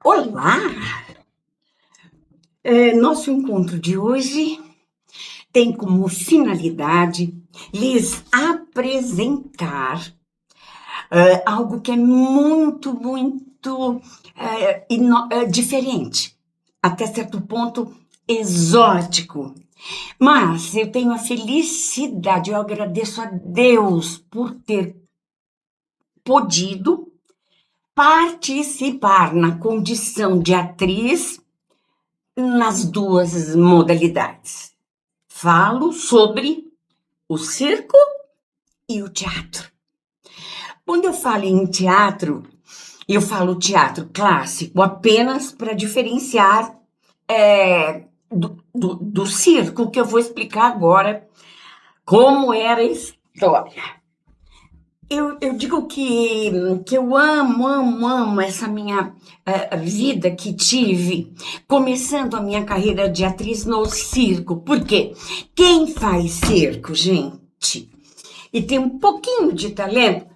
Olá! Nosso encontro de hoje tem como finalidade lhes apresentar algo que é muito diferente, até certo ponto exótico. Mas eu tenho a felicidade, eu agradeço a Deus por ter podido participar na condição de atriz nas duas modalidades. Falo sobre o circo e o teatro. Quando eu falo em teatro, eu falo teatro clássico apenas para diferenciar do circo, que eu vou explicar agora como era a história. Eu digo que eu amo essa minha vida que tive, começando a minha carreira de atriz no circo. Por quê? Quem faz circo, gente, e tem um pouquinho de talento,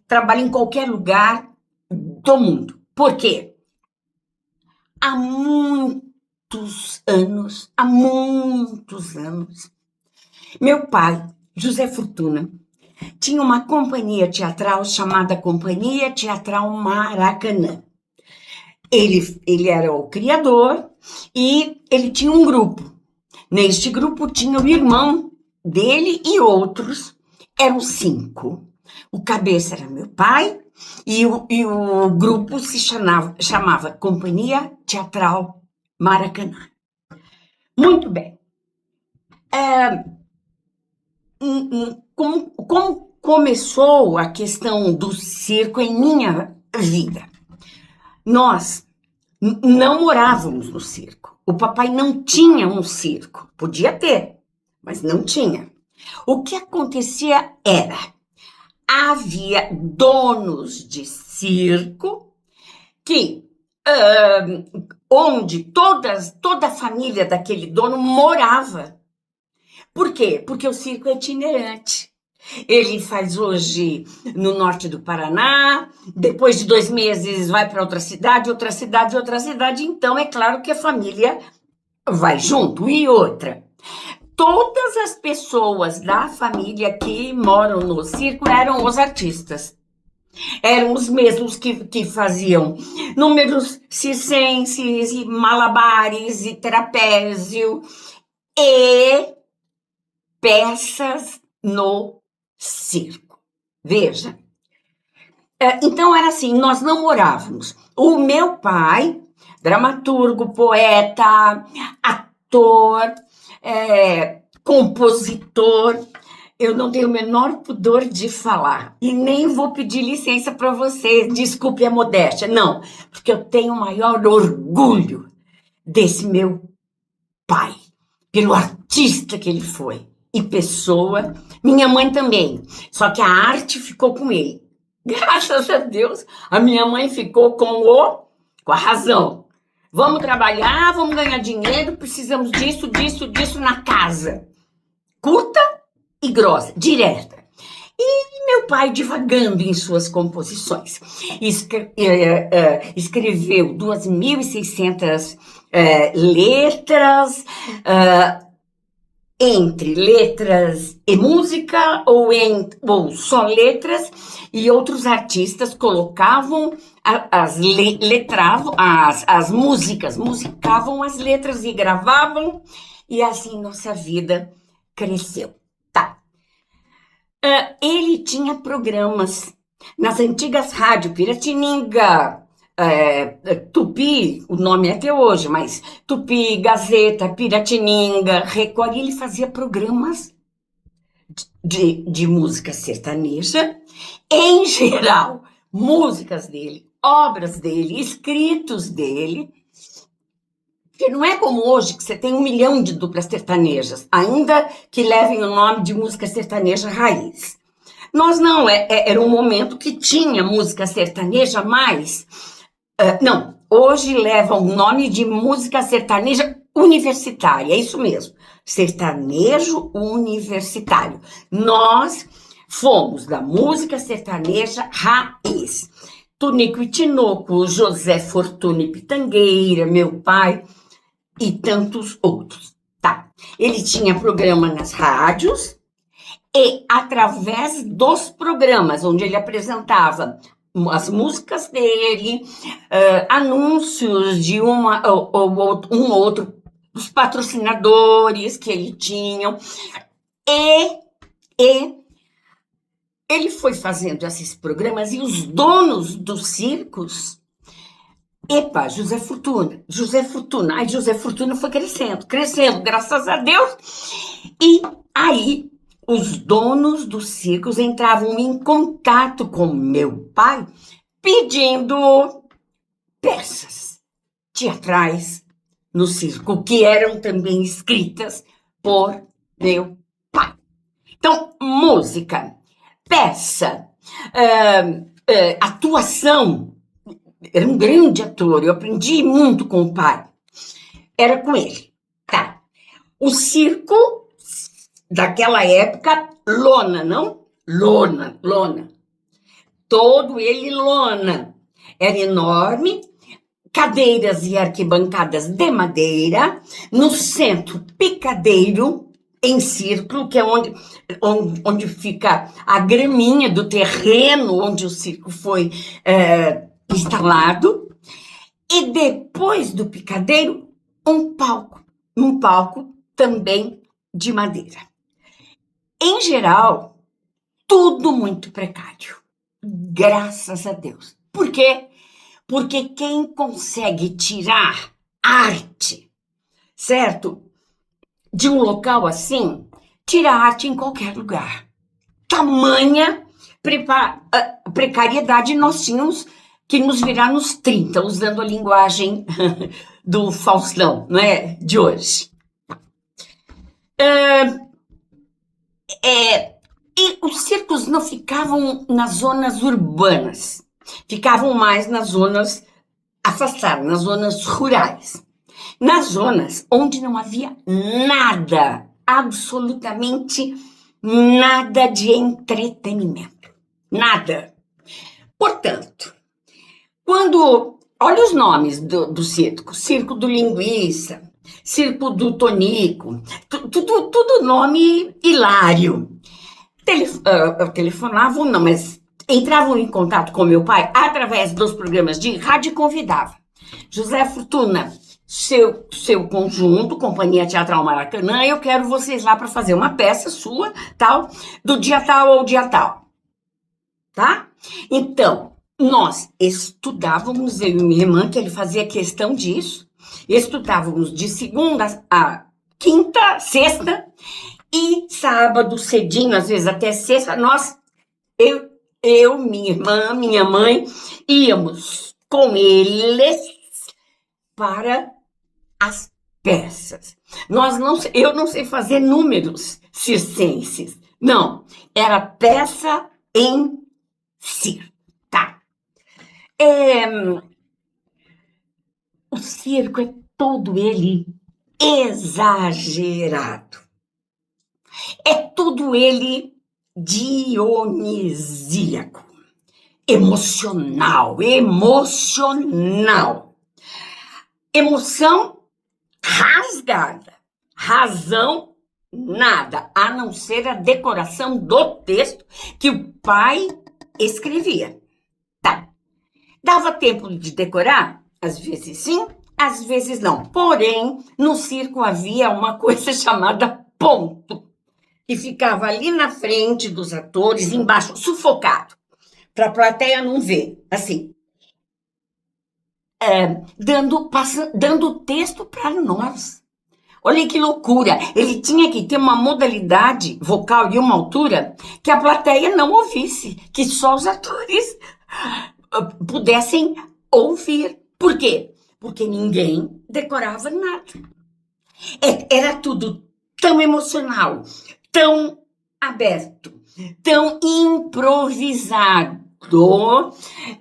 trabalha em qualquer lugar do mundo. Por quê? Há muitos anos, meu pai, José Fortuna, tinha uma companhia teatral chamada Companhia Teatral Maracanã. Ele era o criador e ele tinha um grupo. Neste grupo tinha o irmão dele e outros. Eram 5. O cabeça era meu pai e o grupo se chamava Companhia Teatral Maracanã. Muito bem. Como começou a questão do circo em minha vida? Nós não morávamos no circo. O papai não tinha um circo. Podia ter, mas não tinha. O que acontecia era, havia donos de circo que, onde toda a família daquele dono morava. Por quê? Porque o circo é itinerante. Ele faz hoje no norte do Paraná, depois de 2 meses vai para outra cidade, então é claro que a família vai junto. E outra, todas as pessoas da família que moram no circo eram os artistas. Eram os mesmos que faziam números circenses, e malabares, e trapézio, e peças no circo. Veja. Então era assim, nós não morávamos. O meu pai, dramaturgo, poeta, ator, compositor, eu não tenho o menor pudor de falar. E nem vou pedir licença para você, desculpe a modéstia. Não, porque eu tenho o maior orgulho desse meu pai, pelo artista que ele foi. E pessoa, minha mãe também, só que a arte ficou com ele. Graças a Deus, a minha mãe ficou com a razão. Vamos trabalhar, vamos ganhar dinheiro, precisamos disso na casa. Curta e grossa, direta. E meu pai divagando em suas composições. Escreveu 2.600 letras, entre letras e música, ou só letras, e outros artistas colocavam letravam as músicas, musicavam as letras e gravavam, e assim nossa vida cresceu. Tá. Ele tinha programas nas antigas rádios Piratininga, Tupi, o nome é até hoje, mas Tupi, Gazeta, Piratininga, Record, e ele fazia programas de música sertaneja, em geral, músicas dele, obras dele, escritos dele, que não é como hoje, que você tem 1 milhão de duplas sertanejas, ainda que levem o nome de música sertaneja raiz. Nós não, era um momento que tinha música sertaneja, mas... não, hoje leva o nome de música sertaneja universitária, é isso mesmo, sertanejo universitário. Nós fomos da música sertaneja raiz. Tonico e Tinoco, José Fortuna e Pitangueira, meu pai e tantos outros. Tá. Ele tinha programa nas rádios e através dos programas, onde ele apresentava as músicas dele, anúncios de um outro, os patrocinadores que ele tinha, e ele foi fazendo esses programas e os donos dos circos, epa, José Fortuna, aí José Fortuna foi crescendo, graças a Deus, e aí os donos dos circos entravam em contato com meu pai, pedindo peças teatrais no circo, que eram também escritas por meu pai. Então, música, peça, atuação. Era um grande ator, eu aprendi muito com o pai. Era com ele. Tá. O circo daquela época, lona, não? Lona. Todo ele lona. Era enorme, cadeiras e arquibancadas de madeira, no centro, picadeiro, em círculo, que é onde fica a graminha do terreno onde o circo foi instalado. E depois do picadeiro, um palco também de madeira. Em geral, tudo muito precário, graças a Deus. Por quê? Porque quem consegue tirar arte, certo? De um local assim, tira arte em qualquer lugar. Tamanha precariedade nós tínhamos que nos virar nos 30, usando a linguagem do Faustão, não é? De hoje. E os circos não ficavam nas zonas urbanas, ficavam mais nas zonas afastadas, nas zonas rurais. Nas zonas onde não havia nada, absolutamente nada de entretenimento. Nada. Portanto, olha os nomes do circo: Circo do Linguiça, Circo do Tonico, tudo nome hilário. Telefonavam, não, mas entravam em contato com meu pai através dos programas de rádio e convidava. José Fortuna, seu conjunto, Companhia Teatral Maracanã, eu quero vocês lá para fazer uma peça sua, tal, do dia tal ao dia tal. Tá? Então, nós estudávamos, eu e minha irmã, que ele fazia questão disso, estudávamos de segunda a quinta, sexta, e sábado cedinho, às vezes até sexta, eu, minha irmã, minha mãe, íamos com eles para as peças. Eu não sei fazer números circenses. Não, era peça em circo. Tá. O circo é todo ele exagerado. É todo ele dionisíaco. Emocional. Emoção rasgada. Razão, nada, a não ser a decoração do texto que o pai escrevia. Tá. Dava tempo de decorar? Às vezes sim, às vezes não. Porém, no circo havia uma coisa chamada ponto, que ficava ali na frente dos atores, embaixo, sufocado, para a plateia não ver, assim, dando texto para nós. Olha que loucura! Ele tinha que ter uma modalidade vocal e uma altura que a plateia não ouvisse, que só os atores pudessem ouvir. Por quê? Porque ninguém decorava nada. Era tudo tão emocional, tão aberto, tão improvisado,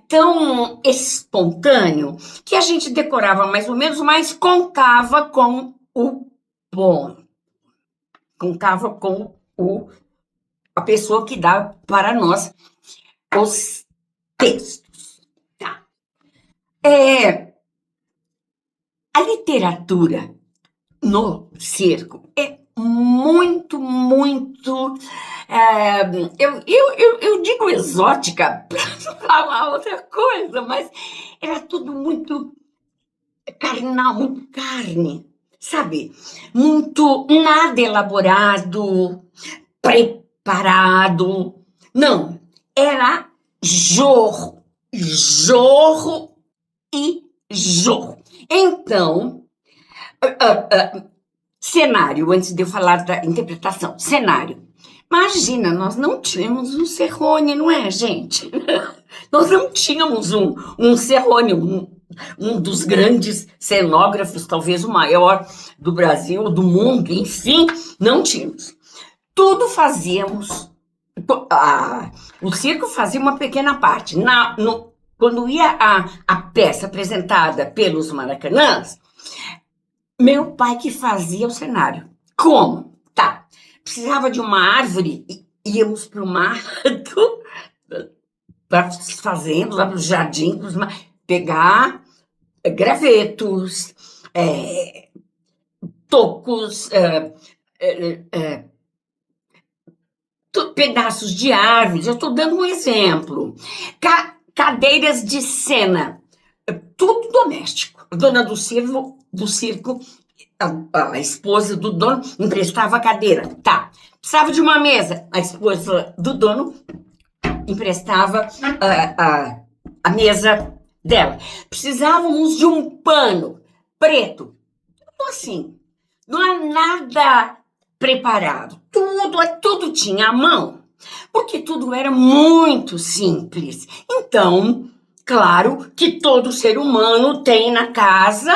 tão espontâneo, que a gente decorava mais ou menos, mas contava com o ponto. Contava com a pessoa que dá para nós os textos. É, a literatura no circo é muito, muito. Eu digo exótica para não falar outra coisa, mas era tudo muito carnal, muito carne, sabe? Muito nada elaborado, preparado. Não, era jorro, jorro e jorro. Então, ah, ah, cenário, antes de eu falar da interpretação, cenário. Imagina, nós não tínhamos um Cerrone, não é, gente? Nós não tínhamos um Cerrone, um dos grandes cenógrafos, talvez o maior do Brasil, do mundo, enfim, não tínhamos. Tudo fazíamos. O circo fazia uma pequena parte. Quando ia a peça apresentada pelos Maracanãs, meu pai que fazia o cenário. Como? Tá. Precisava de uma árvore, íamos para o mato, para as fazendas, lá para os jardins, pegar gravetos, tocos, pedaços de árvores. Eu estou dando um exemplo. Cadeiras de cena, tudo doméstico. A dona do circo, a esposa do dono, emprestava a cadeira. Tá. Precisava de uma mesa. A esposa do dono emprestava a mesa dela. Precisávamos de um pano preto. Tudo assim. Não há nada preparado. Tudo tinha à mão. Porque tudo era muito simples. Então, claro que todo ser humano tem na casa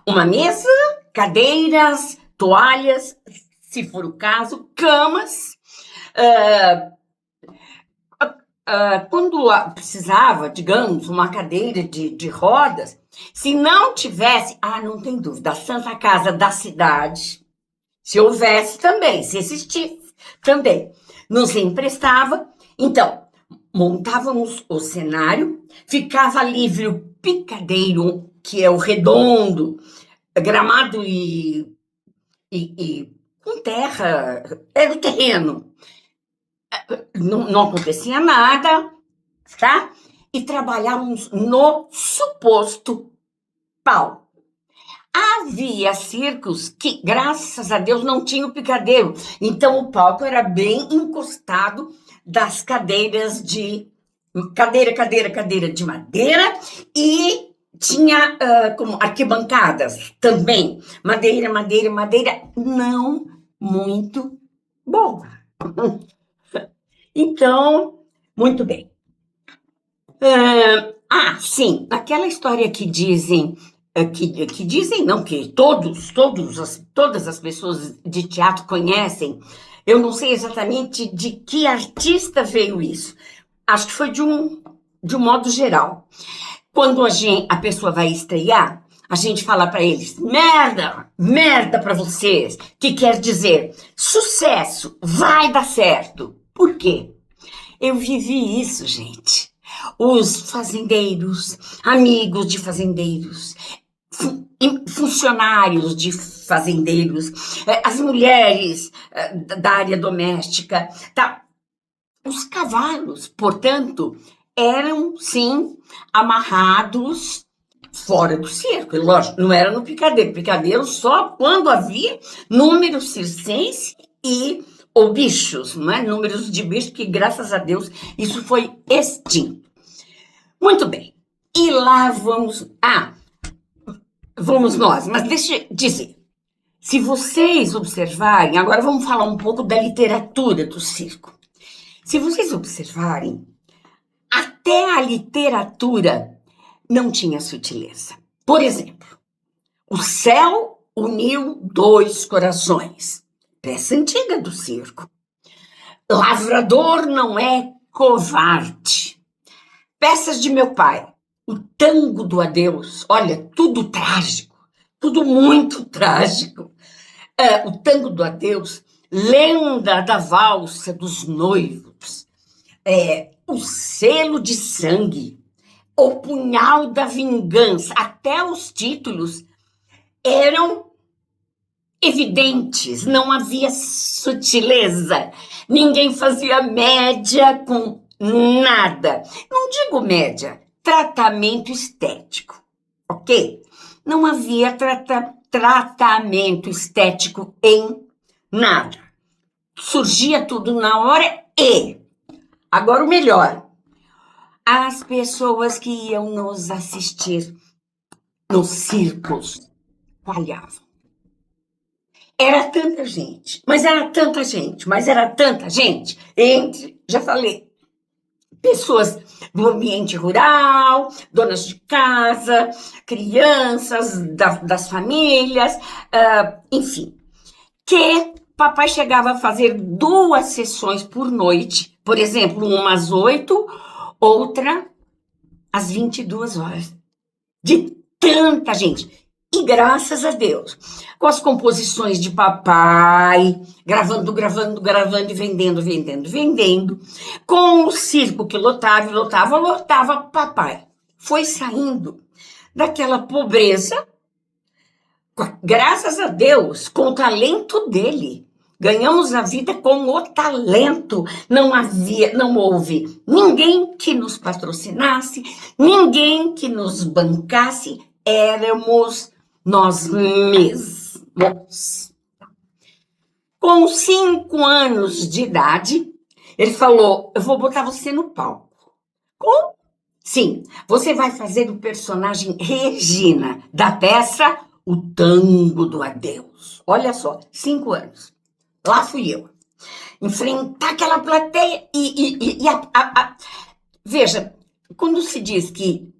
uma mesa, cadeiras, toalhas, se for o caso, camas. Quando precisava, digamos, uma cadeira de rodas, se não tivesse, não tem dúvida, a Santa Casa da cidade, se houvesse também, se existisse também, nos emprestava. Então, montávamos o cenário, ficava livre o picadeiro, que é o redondo, gramado e com terra, era o terreno. Não acontecia nada, tá? E trabalhávamos no suposto palco. Havia circos que, graças a Deus, não tinham picadeiro. Então, o palco era bem encostado das cadeiras de... Cadeira de madeira, e tinha como arquibancadas também. Madeira, não muito boa. Então, muito bem. Sim, aquela história que dizem, que dizem não, que todas as pessoas de teatro conhecem. Eu não sei exatamente de que artista veio isso. Acho que foi de um modo geral. Quando a pessoa vai estrear, a gente fala para eles, merda para vocês, que quer dizer sucesso, vai dar certo. Por quê? Eu vivi isso, gente. Os fazendeiros, amigos de fazendeiros, funcionários de fazendeiros, as mulheres da área doméstica, tá? Os cavalos, portanto, eram, sim, amarrados fora do circo. Lógico, não era no picadeiro. Picadeiro só quando havia número circense ou bichos, não é? Números de bichos, que, graças a Deus, isso foi extinto. Muito bem. E lá vamos... vamos nós. Mas deixa eu dizer. Se vocês observarem... Agora vamos falar um pouco da literatura do circo. Se vocês observarem, até a literatura não tinha sutileza. Por exemplo, o céu uniu dois corações. Peça antiga do circo. Lavrador não é covarde. Peças de meu pai. O tango do adeus. Olha, tudo trágico. Tudo muito trágico. O tango do adeus. Lenda da valsa dos noivos. O selo de sangue. o punhal da vingança. Até os títulos eram evidentes, não havia sutileza. Ninguém fazia média com nada. Não digo média, tratamento estético, ok? Não havia tratamento estético em nada. Surgia tudo na hora e... Agora o melhor. As pessoas que iam nos assistir nos circos falhavam. Era tanta gente, mas era tanta gente, mas era tanta gente. Entre, já falei, pessoas do ambiente rural, donas de casa, crianças das famílias, enfim. Que papai chegava a fazer 2 sessões por noite. Por exemplo, uma às 8, outra às 22 horas. De tanta gente. E graças a Deus, com as composições de papai, gravando e vendendo, com o circo que lotava, papai foi saindo daquela pobreza, graças a Deus, com o talento dele. Ganhamos a vida com o talento. Não houve ninguém que nos patrocinasse, ninguém que nos bancasse, éramos nós mesmos. Com 5 anos de idade, ele falou: eu vou botar você no palco. Como? Sim, você vai fazer o personagem Regina, da peça O Tango do Adeus. Olha só, 5 anos. Lá fui eu. Enfrentar aquela plateia Veja, quando se diz que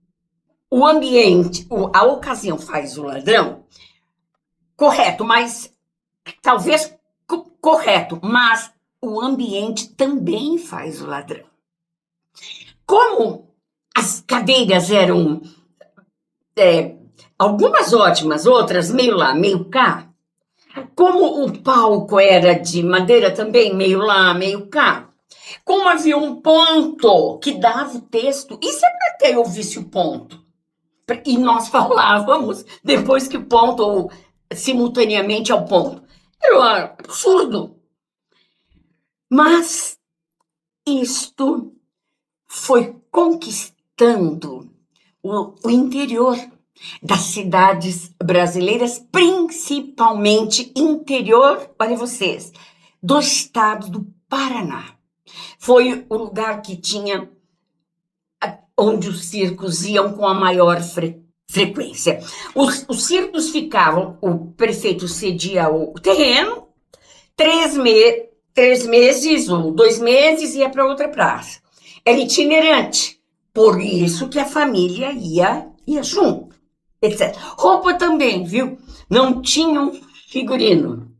o ambiente, a ocasião faz o ladrão, correto, mas talvez correto, mas o ambiente também faz o ladrão. Como as cadeiras eram algumas ótimas, outras meio lá, meio cá, como o palco era de madeira também, meio lá, meio cá, como havia um ponto que dava o texto, e se a plateia ouvisse o ponto? E nós falávamos depois que o ponto, ou simultaneamente ao ponto. Era um absurdo. Mas isto foi conquistando o interior das cidades brasileiras, principalmente interior, olha vocês, do estado do Paraná. Foi o lugar que tinha, onde os circos iam com a maior frequência. Os circos ficavam, o prefeito cedia o terreno, 3 meses ou 2 meses ia para outra praça. Era itinerante, por isso que a família ia junto, etc. Roupa também, viu? Não tinha um figurino,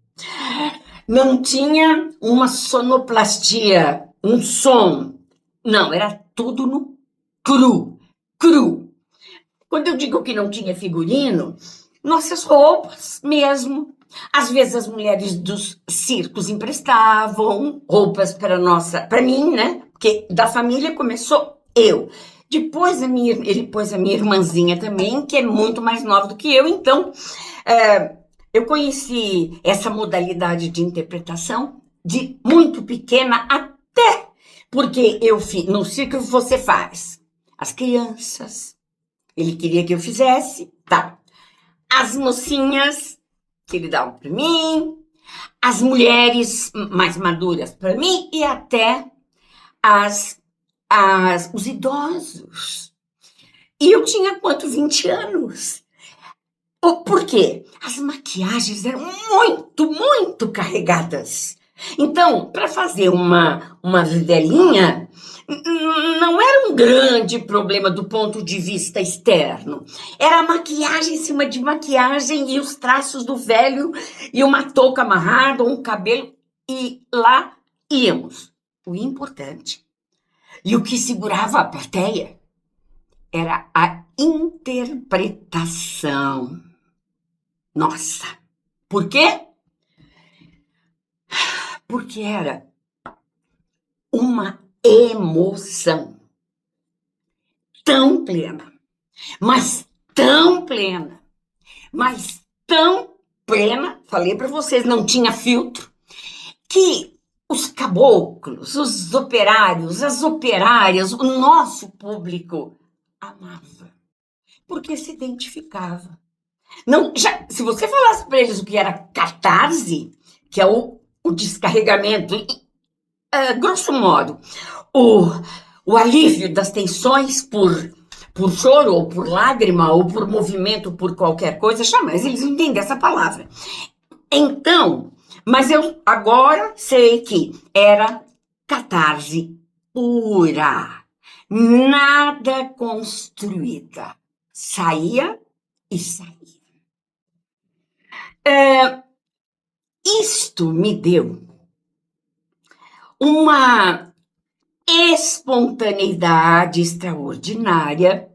não tinha uma sonoplastia, um som. Não, era tudo no cru. Quando eu digo que não tinha figurino, nossas roupas mesmo. Às vezes as mulheres dos circos emprestavam roupas para mim, né? Porque da família começou eu. Depois ele pôs a minha irmãzinha também, que é muito mais nova do que eu. Então, eu conheci essa modalidade de interpretação de muito pequena até porque no circo você faz as crianças. Ele queria que eu fizesse, tá. As mocinhas que ele dava para mim, as mulheres mais maduras para mim e até os idosos. E eu tinha quanto? 20 anos. Por quê? As maquiagens eram muito carregadas. Então, para fazer uma velhinha, não era um grande problema do ponto de vista externo. Era a maquiagem em cima de maquiagem e os traços do velho e uma touca amarrada, um cabelo, e lá íamos. O importante e o que segurava a plateia era a interpretação. Nossa, por quê? Porque era uma emoção. tão plena, mas tão plena, mas tão plena, falei para vocês, não tinha filtro, que os caboclos, os operários, as operárias, o nosso público amava, porque se identificava. Não, se você falasse para eles o que era catarse, que é o descarregamento, grosso modo, o alívio das tensões por choro, ou por lágrima, ou por movimento, por qualquer coisa, jamais eles entendem essa palavra. Então, mas eu agora sei que era catarse pura, nada construída. Saía e saía. Isto me deu uma espontaneidade extraordinária,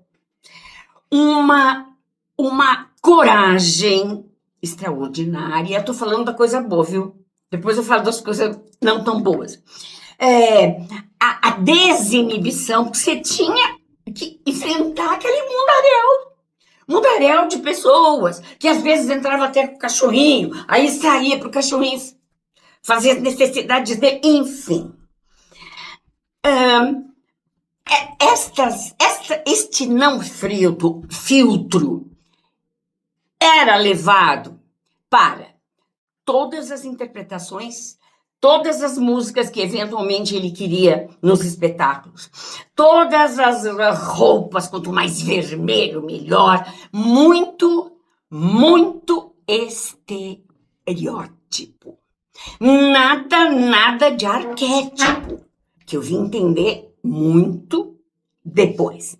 uma coragem extraordinária. Estou falando da coisa boa, viu? Depois eu falo das coisas não tão boas. A desinibição que você tinha que enfrentar aquele mundaréu de pessoas, que às vezes entrava até com o cachorrinho, aí saía para o cachorrinho fazer as necessidades dele, enfim. Este não filtro era levado para todas as interpretações, todas as músicas que eventualmente ele queria nos espetáculos, todas as roupas, quanto mais vermelho, melhor, muito, muito estereótipo. Nada de arquétipo, que eu vim entender muito depois.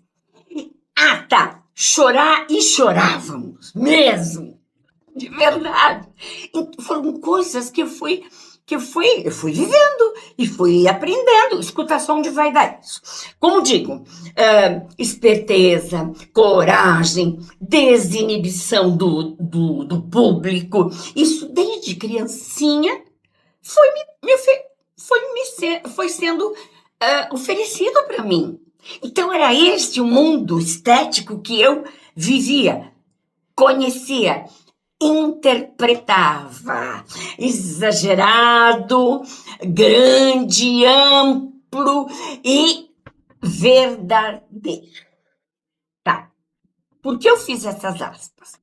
Ah, tá, chorar e chorávamos, mesmo, de verdade. Foram coisas que eu fui vivendo e fui aprendendo. Escuta só onde vai dar isso. Como digo, esperteza, coragem, desinibição do público. Isso desde criancinha foi sendo oferecido para mim. Então era este o mundo estético que eu vivia, conhecia, interpretava, exagerado, grande, amplo e verdadeiro. Tá. Por que eu fiz essas aspas?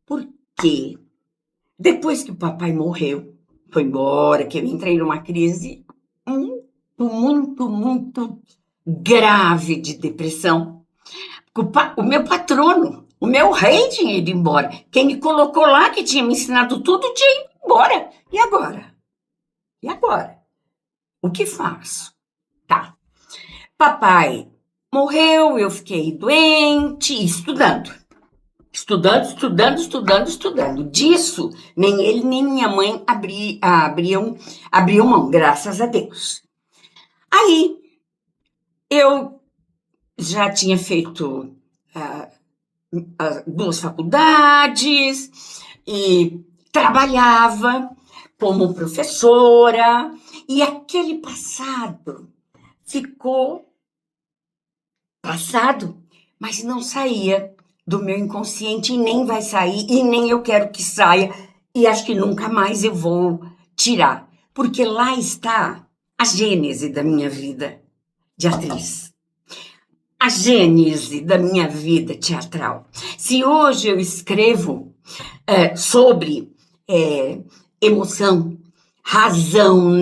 Porque depois que o papai morreu, foi embora, que eu entrei numa crise muito grave de depressão. O meu patrono, o meu rei tinha ido embora. Quem me colocou lá, que tinha me ensinado tudo, tinha ido embora. E agora? E agora? O que faço? Tá. Papai morreu, eu fiquei doente, estudando. Disso, nem ele nem minha mãe abriam mão, graças a Deus. Aí, eu já tinha feito 2 faculdades e trabalhava como professora, e aquele passado ficou passado, mas não saía do meu inconsciente e nem vai sair, e nem eu quero que saia, e acho que nunca mais eu vou tirar, porque lá está a gênese da minha vida de atriz. A gênese da minha vida teatral. Se hoje eu escrevo sobre emoção, razão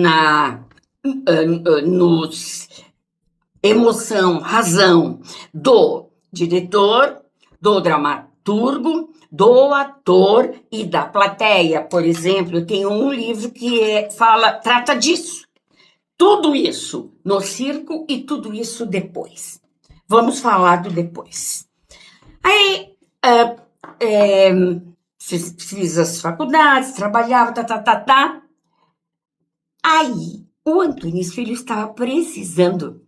emoção, razão do diretor, do dramaturgo, do ator e da plateia. Por exemplo, eu tenho um livro que trata disso. Tudo isso no circo e tudo isso depois. Vamos falar do depois. Aí, fiz as faculdades, trabalhava, Aí, o Antunes Filho estava precisando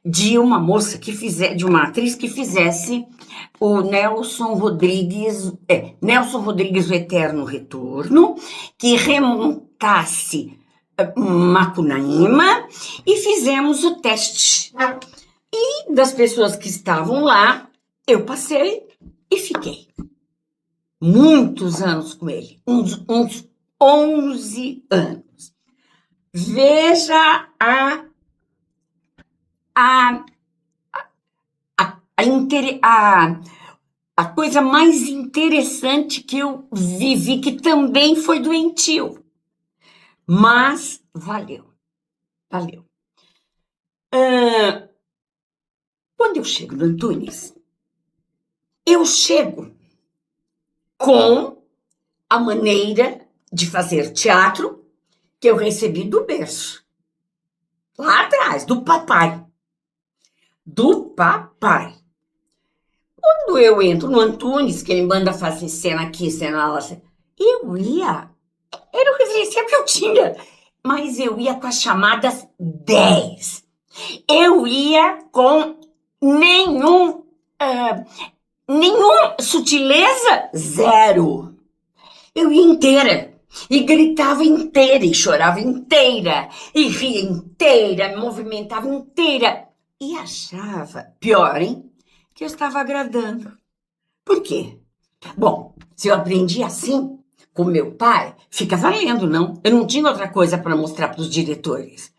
de uma moça de uma atriz que fizesse o Nelson Rodrigues, o Eterno Retorno, que remontasse Macunaíma, e fizemos o teste. E das pessoas que estavam lá, eu passei e fiquei. Muitos anos com ele, uns 11 anos. Veja a, a coisa mais interessante que eu vivi, que também foi doentio. Mas valeu. Quando eu chego no Antunes, eu chego com a maneira de fazer teatro que eu recebi do berço. Lá atrás, do papai. Quando eu entro no Antunes, que ele manda fazer cena aqui, cena lá, eu ia. Era o referencial que eu tinha. Mas eu ia com as chamadas 10. Eu ia com nenhum sutileza, zero. Eu ia inteira. E gritava inteira, e chorava inteira, e ria inteira, me movimentava inteira. E achava, pior, hein? Que eu estava agradando. Por quê? Bom, se eu aprendi assim com meu pai, fica valendo, não? Eu não tinha outra coisa para mostrar para os diretores.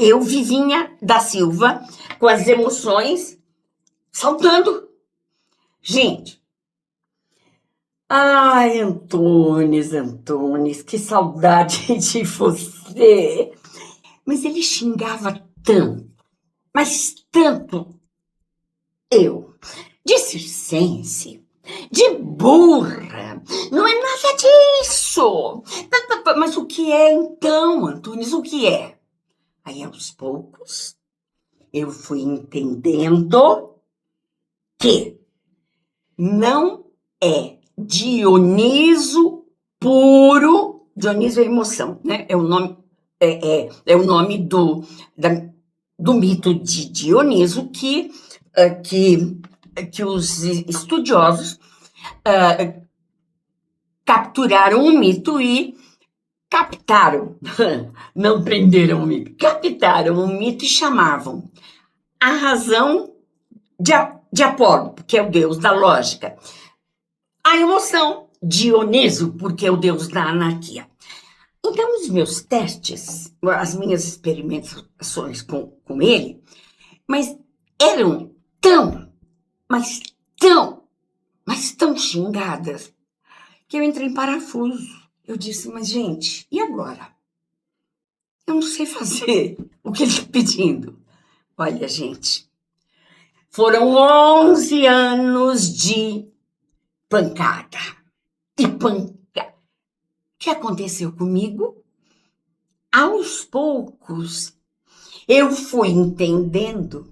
Eu Vivinha da Silva, com as emoções saltando. Gente, ai, Antunes, que saudade de você. Mas ele xingava tanto, mas tanto eu, de circense, de burra, não é nada disso. Mas o que é então, Antunes, o que é? Aí, aos poucos, eu fui entendendo que não é Dioniso puro. Dioniso é emoção, né? É o nome do mito de Dioniso que os estudiosos capturaram o mito e captaram, não prenderam o mito, captaram o mito e chamavam a razão de Apolo, que é o deus da lógica, a emoção, Dioniso, porque é o deus da anarquia. Então, os meus testes, as minhas experimentações com ele, mas eram mas tão xingadas, que eu entrei em parafuso. Eu disse, mas gente, e agora? Eu não sei fazer o que ele está pedindo. Olha, gente, foram 11 anos de pancada. E pancada. O que aconteceu comigo? Aos poucos, eu fui entendendo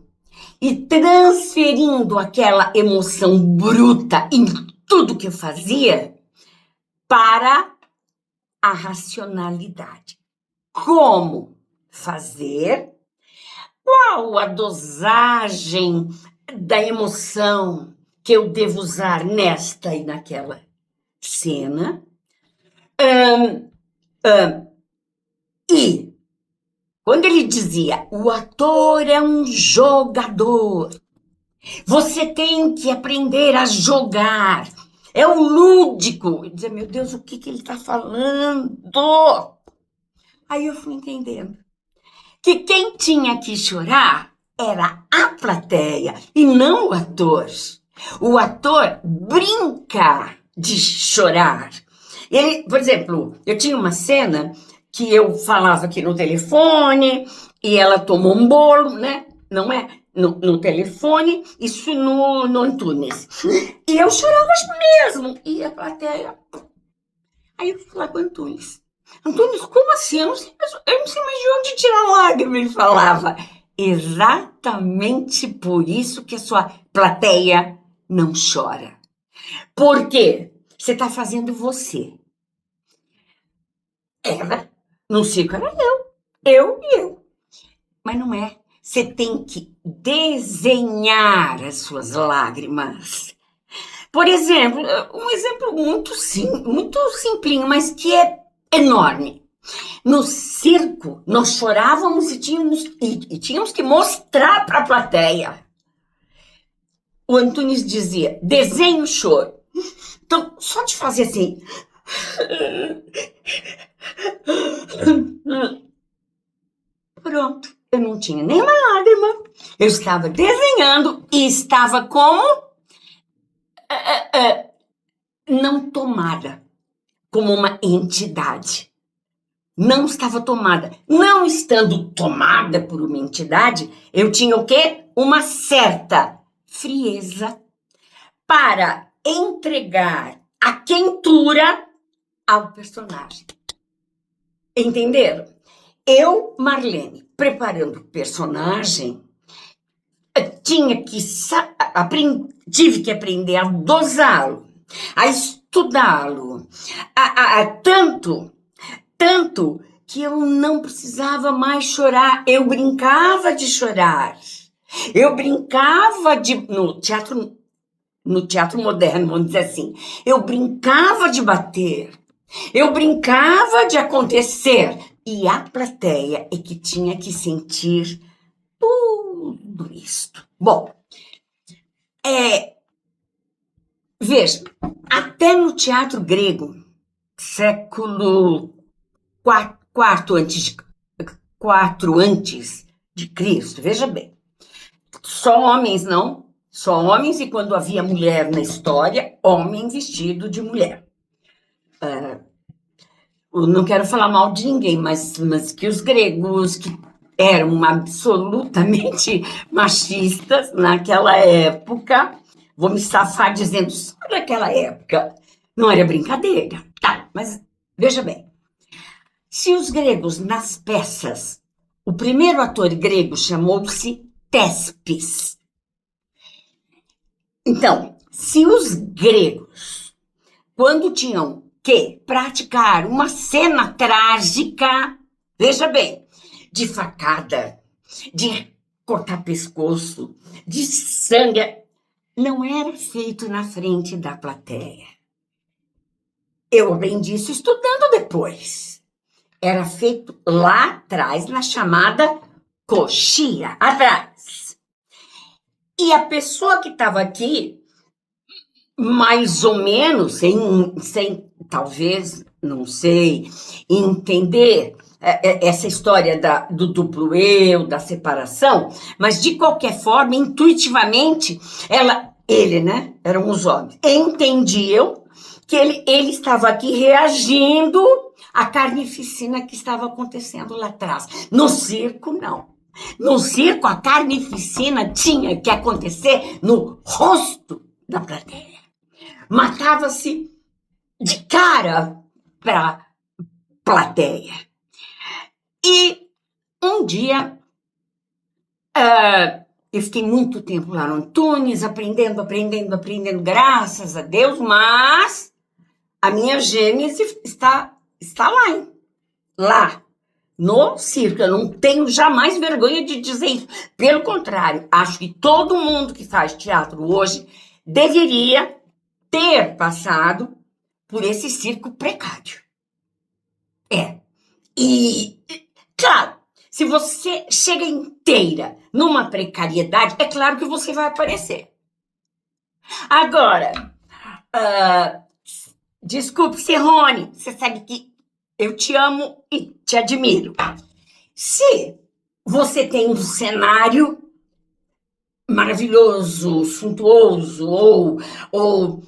e transferindo aquela emoção bruta em tudo que eu fazia para a racionalidade. Como fazer? Qual a dosagem da emoção que eu devo usar nesta e naquela cena? E quando ele dizia, o ator é um jogador, você tem que aprender a jogar, é o lúdico. Eu dizia, meu Deus, o que ele está falando? Aí eu fui entendendo que quem tinha que chorar era a plateia e não o ator. O ator brinca de chorar. Ele, por exemplo, eu tinha uma cena que eu falava aqui no telefone e ela tomou um bolo, né? Não é? No telefone, isso no Antunes. E eu chorava mesmo. E a plateia... Aí eu fui lá com o Antunes. Antunes, como assim? Eu não sei mais de onde tirar lágrima, ele falava. Exatamente por isso que a sua plateia não chora. Por quê? Você está fazendo você. Ela, no circo era eu e eu. Mas não é. Você tem que desenhar as suas lágrimas. Por exemplo, um exemplo muito simplinho, mas que é enorme. No circo, nós chorávamos e tínhamos que mostrar para a plateia. O Antunes dizia, desenhe o choro. Então, só de fazer assim... Pronto, eu não tinha nem uma lágrima. Eu estava desenhando e estava como... não tomada, como uma entidade. Não estava tomada. Não estando tomada por uma entidade, eu tinha o quê? Uma certa frieza para entregar a quentura ao personagem. Entenderam? Eu, Marlene, preparando o personagem, tive que aprender a dosá-lo, a estudá-lo, tanto que eu não precisava mais chorar. Eu brincava de chorar. Eu brincava no teatro moderno, vamos dizer assim. Eu brincava de bater. Eu brincava de acontecer. E a plateia é que tinha que sentir tudo isto. Bom, veja, até no teatro grego, século IV antes de Cristo, veja bem, só homens não, só homens, e quando havia mulher na história, homem vestido de mulher. Eu não quero falar mal de ninguém, mas que os gregos, que eram absolutamente machistas naquela época, vou me safar dizendo só naquela época, não era brincadeira. Tá, mas veja bem, se os gregos nas peças, o primeiro ator grego chamou-se Téspis. Então, se os gregos, quando tinham que praticar uma cena trágica, veja bem, de facada, de cortar pescoço, de sangue, não era feito na frente da plateia. Eu aprendi isso estudando depois. Era feito lá atrás, na chamada coxia, atrás. E a pessoa que estava aqui, mais ou menos, sem talvez, não sei, entender essa história do duplo eu, da separação, mas de qualquer forma, intuitivamente, ele, né, eram os homens, entendiam que ele estava aqui reagindo à carnificina que estava acontecendo lá atrás. No circo, não. No circo, a carnificina tinha que acontecer no rosto da plateia. Matava-se de cara para a plateia. E um dia, eu fiquei muito tempo lá no Antunes, aprendendo, graças a Deus, mas a minha gênese está lá, no circo. Eu não tenho jamais vergonha de dizer isso. Pelo contrário, acho que todo mundo que faz teatro hoje deveria ter passado por esse circo precário. E, claro, se você chega inteira numa precariedade, é claro que você vai aparecer. Agora, desculpe, Serrone, você sabe que eu te amo e te admiro. Se você tem um cenário maravilhoso, suntuoso, ou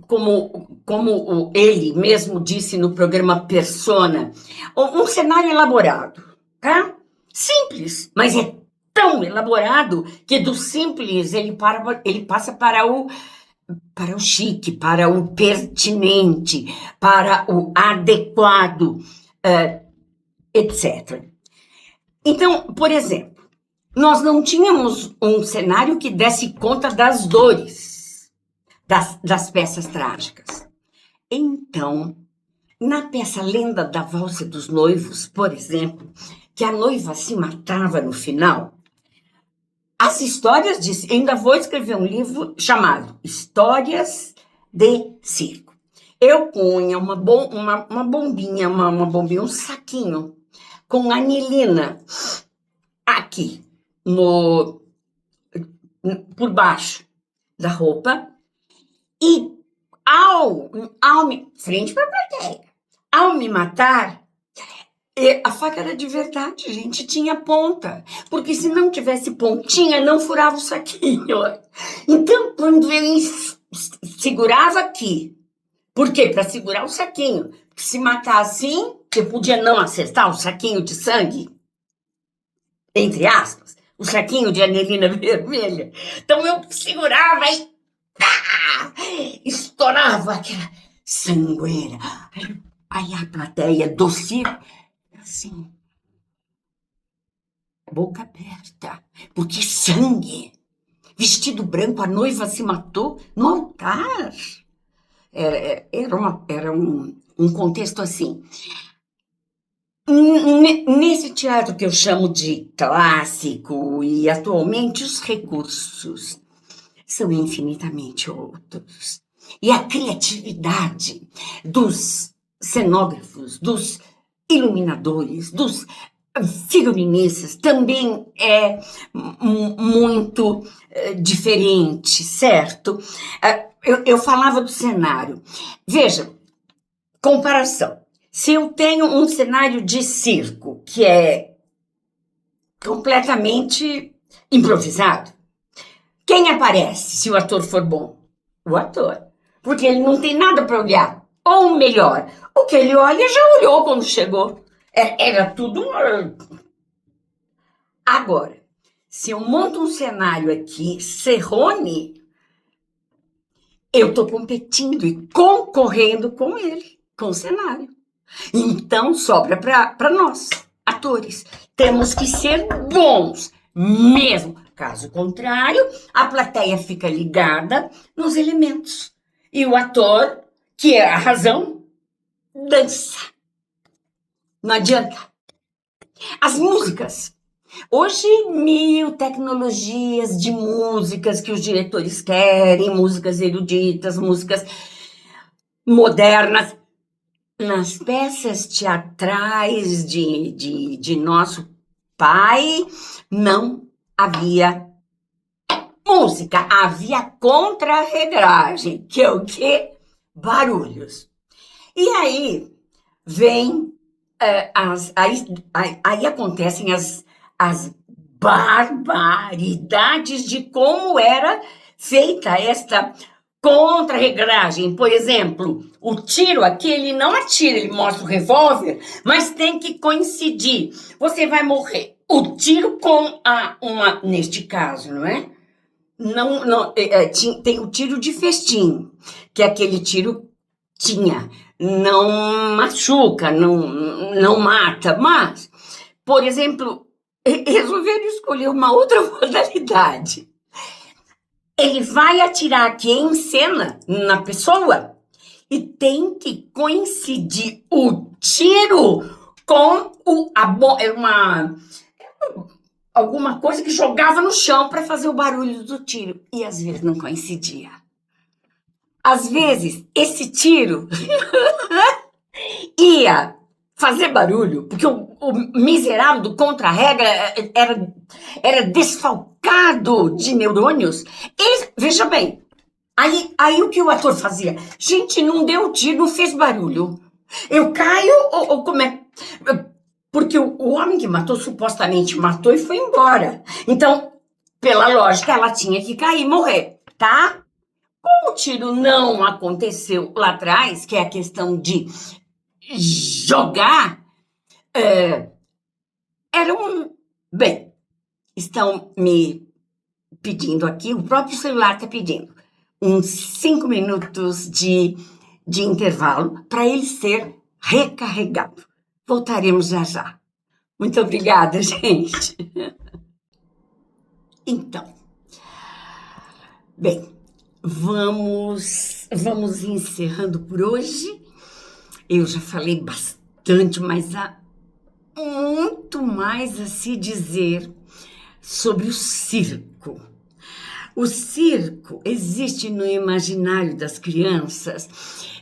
como ele mesmo disse no programa Persona, um cenário elaborado, tá? Simples, mas é tão elaborado que do simples ele passa para o chique, para o pertinente, para o adequado, etc. Então, por exemplo, nós não tínhamos um cenário que desse conta das dores das peças trágicas. Então, na peça Lenda da Valsa dos Noivos, por exemplo, que a noiva se matava no final, as histórias ainda vou escrever um livro chamado Histórias de Circo. Eu punha uma bombinha, um saquinho com anilina aqui, por baixo da roupa. E frente para a plateia, ao me matar, a faca era de verdade, gente, tinha ponta. Porque se não tivesse pontinha, não furava o saquinho. Então, quando eu segurava aqui, por quê? Para segurar o saquinho. Se matar assim, eu podia não acertar o saquinho de sangue, entre aspas, o saquinho de anilina vermelha. Então eu segurava e estourava aquela sangueira. Aí a plateia do circo, assim, boca aberta, porque sangue. Vestido branco, a noiva se matou no altar. Era um contexto assim. Nesse teatro que eu chamo de clássico, e atualmente os recursos são infinitamente outros. E a criatividade dos cenógrafos, dos iluminadores, dos figurinistas também é muito diferente, certo? Eu falava do cenário. Veja, comparação. Se eu tenho um cenário de circo que é completamente improvisado, quem aparece se o ator for bom? O ator. Porque ele não tem nada para olhar. Ou melhor, o que ele olha já olhou quando chegou. Era tudo... Agora, se eu monto um cenário aqui, Serrone, eu estou competindo e concorrendo com ele, com o cenário. Então, sobra para nós, atores. Temos que ser bons, mesmo. Caso contrário, a plateia fica ligada nos elementos. E o ator, que é a razão, dança. Não adianta. As músicas. Hoje, 1000 tecnologias de músicas que os diretores querem, músicas eruditas, músicas modernas. Nas peças teatrais de nosso pai, não havia música, havia contra-regragem, que é o quê? Barulhos. E aí vem, aí acontecem as barbaridades de como era feita esta contra-regragem. Por exemplo, o tiro aqui, ele não atira, ele mostra o revólver, mas tem que coincidir. Você vai morrer. O tiro com neste caso, não é? Não, tem o tiro de festim, que aquele tiro não machuca, não mata, mas, por exemplo, resolveram escolher uma outra modalidade. Ele vai atirar aqui em cena, na pessoa, e tem que coincidir o tiro com alguma coisa que jogava no chão para fazer o barulho do tiro. E às vezes não coincidia. Às vezes, esse tiro ia fazer barulho, porque o miserável do contra-regra era desfalcado de neurônios. Veja bem, aí o que o ator fazia? Gente, não deu tiro, não fez barulho. Eu caio ou como é? Porque o homem que matou, supostamente matou e foi embora. Então, pela lógica, ela tinha que cair e morrer, tá? Como o tiro não aconteceu lá atrás, que é a questão de jogar, Bem, estão me pedindo aqui, o próprio celular está pedindo, uns 5 minutos de intervalo para ele ser recarregado. Voltaremos já já. Muito obrigada, gente. Então, bem, vamos encerrando por hoje. Eu já falei bastante, mas há muito mais a se dizer sobre o circo. O circo existe no imaginário das crianças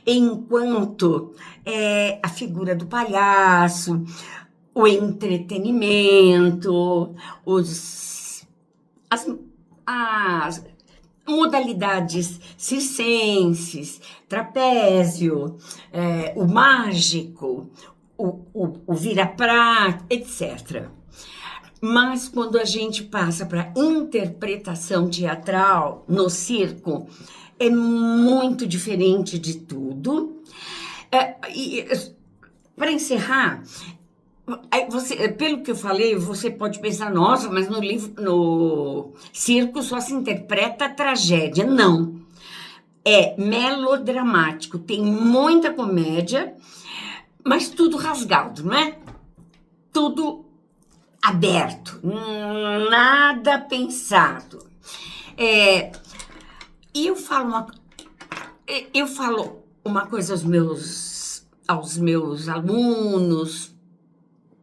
enquanto a figura do palhaço, o entretenimento, as modalidades circenses, trapézio, o mágico, o vira-prata, etc. Mas quando a gente passa para interpretação teatral no circo, é muito diferente de tudo. Para encerrar, pelo que eu falei, você pode pensar, nossa, mas no circo só se interpreta a tragédia. Não. É melodramático, tem muita comédia, mas tudo rasgado, não é? Tudo aberto, nada pensado. E eu falo uma coisa aos meus alunos,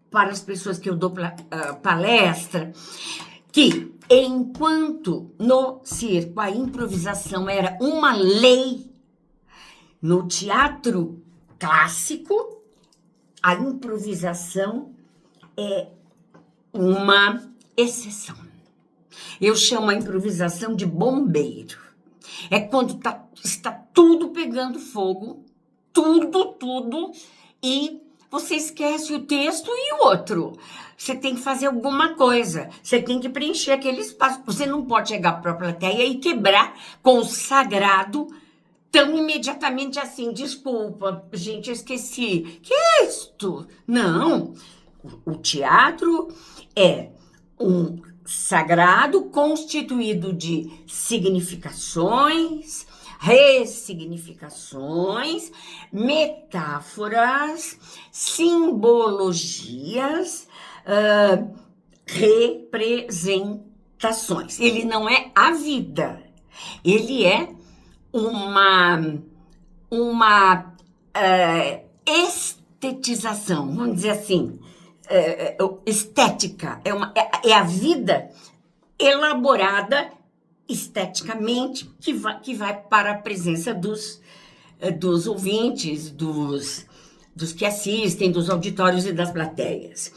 para as pessoas que eu dou palestra, que enquanto no circo a improvisação era uma lei, no teatro clássico, a improvisação é uma exceção. Eu chamo a improvisação de bombeiro. É quando está tudo pegando fogo, tudo, e você esquece o texto e o outro. Você tem que fazer alguma coisa, você tem que preencher aquele espaço. Você não pode chegar para a plateia e quebrar com o sagrado tão imediatamente assim. Desculpa, gente, eu esqueci. Que é isto? Não. O teatro é um sagrado constituído de significações, ressignificações, metáforas, simbologias, representações. Ele não é a vida, ele é uma estetização, vamos dizer assim, estética, é a vida elaborada esteticamente que vai para a presença dos ouvintes, dos que assistem, dos auditórios e das plateias.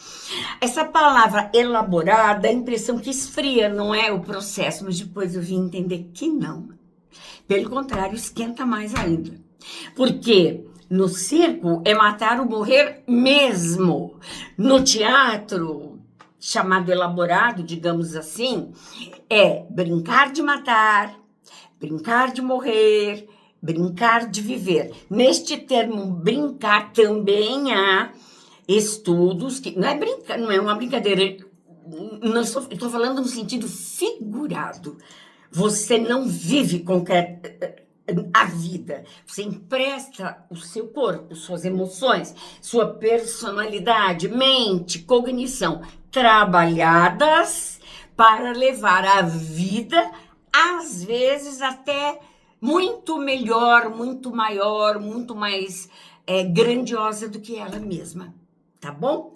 Essa palavra elaborada, a impressão que esfria, não é o processo, mas depois eu vim entender que não. Pelo contrário, esquenta mais ainda. Porque no circo é matar ou morrer mesmo. No teatro, chamado elaborado, digamos assim, é brincar de matar, brincar de morrer, brincar de viver. Neste termo brincar também há estudos que não é uma brincadeira. Não estou falando no sentido figurado. Você não vive a vida. Você empresta o seu corpo, suas emoções, sua personalidade, mente, cognição, trabalhadas para levar a vida, às vezes até muito melhor, muito maior, muito mais grandiosa do que ela mesma. Tá bom?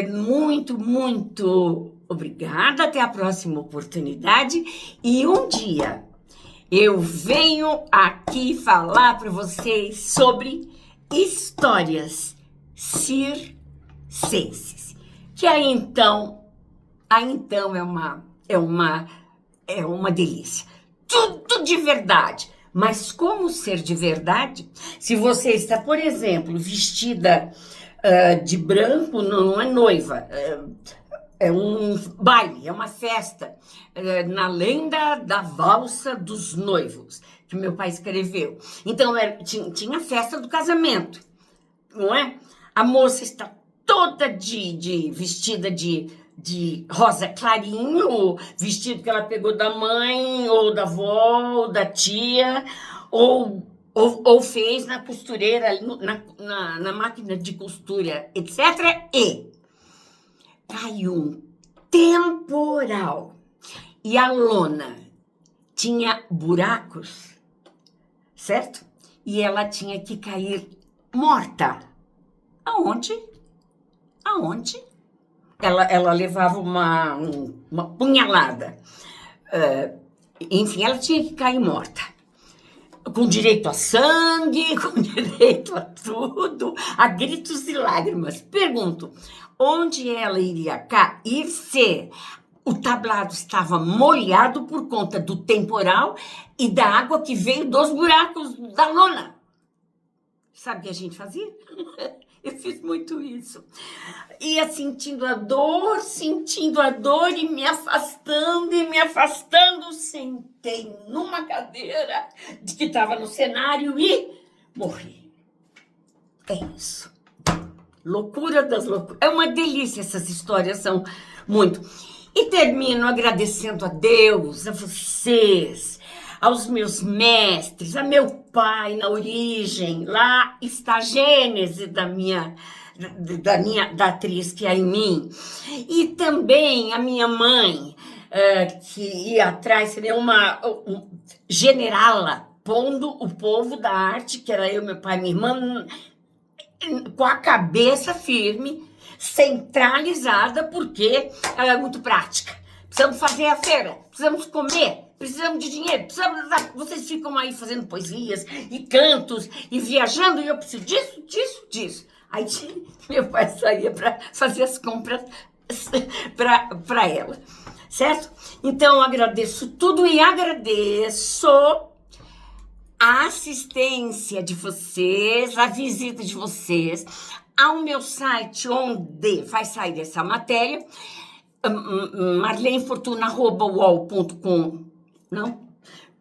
Muito obrigada. Até a próxima oportunidade. E um dia eu venho aqui falar para vocês sobre histórias circenses. Que aí então é uma delícia. Tudo de verdade. Mas como ser de verdade? Se você está, por exemplo, vestida de branco, não é noiva, é um baile, é uma festa, na lenda da valsa dos noivos, que meu pai escreveu. Então, tinha a festa do casamento, não é? A moça está toda vestida de rosa clarinho, vestido que ela pegou da mãe, ou da avó, ou da tia, ou fez na costureira, na máquina de costura, etc. E caiu um temporal e a lona tinha buracos, certo? E ela tinha que cair morta. Aonde? Ela levava uma punhalada. Enfim, ela tinha que cair morta. com direito a sangue, com direito a tudo, a gritos e lágrimas. Pergunto, onde ela iria cair se o tablado estava molhado por conta do temporal e da água que veio dos buracos da lona? Sabe o que a gente fazia? Eu fiz muito isso. Ia sentindo a dor e me afastando. Sentei numa cadeira de que estava no cenário e morri. É isso. Loucura das loucuras. É uma delícia, essas histórias são muito. E termino agradecendo a Deus, a vocês, aos meus mestres, a meu pai na origem. Lá está a gênese da atriz que há em mim. E também a minha mãe, que ia atrás, seria uma generala, pondo o povo da arte, que era eu, meu pai, minha irmã, com a cabeça firme, centralizada, porque ela é muito prática. Precisamos fazer a feira, precisamos comer, precisamos de dinheiro, vocês ficam aí fazendo poesias e cantos e viajando e eu preciso disso. Aí meu pai saía para fazer as compras para ela, certo? Então, eu agradeço tudo e agradeço a assistência de vocês, a visita de vocês ao meu site, onde vai sair essa matéria, marlenefortuna.uol.com, não?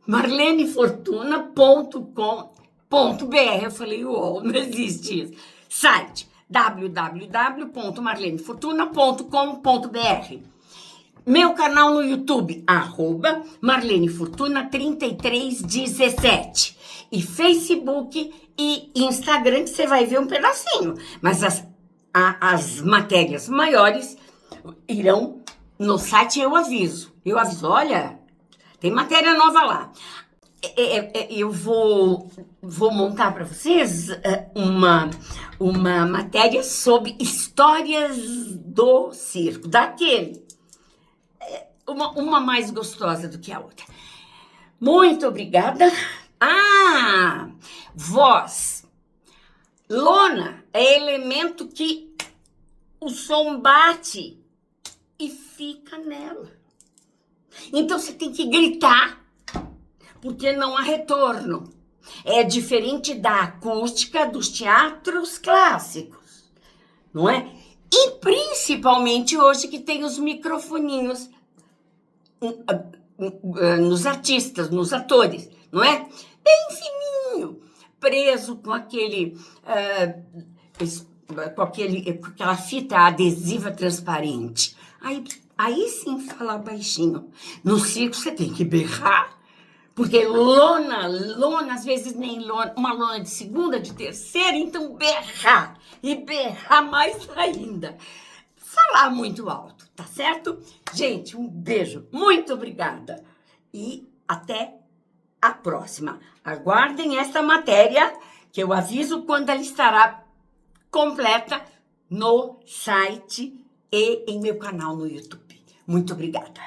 marlenefortuna.com.br, eu falei UOL, não existe isso. Site, www.marlenefortuna.com.br. Meu canal no YouTube, @MarleneFortuna3317. E Facebook e Instagram, que você vai ver um pedacinho. Mas as matérias maiores irão no site, eu aviso, olha, tem matéria nova lá. Eu vou montar para vocês uma matéria sobre histórias do circo, daquele. Uma mais gostosa do que a outra. Muito obrigada. Voz. Lona é elemento que o som bate e fica nela. Então você tem que gritar, porque não há retorno. É diferente da acústica dos teatros clássicos, não é? E principalmente hoje que tem os microfoninhos nos artistas, nos atores, não é? Bem fininho, preso com com aquela fita adesiva transparente. Aí sim falar baixinho. No circo você tem que berrar, porque lona, às vezes nem lona, uma lona de segunda, de terceira, então berrar, e berrar mais ainda. Falar muito alto, tá certo? Gente, um beijo, muito obrigada e até a próxima. Aguardem esta matéria, que eu aviso quando ela estará completa no site e em meu canal no YouTube. Muito obrigada.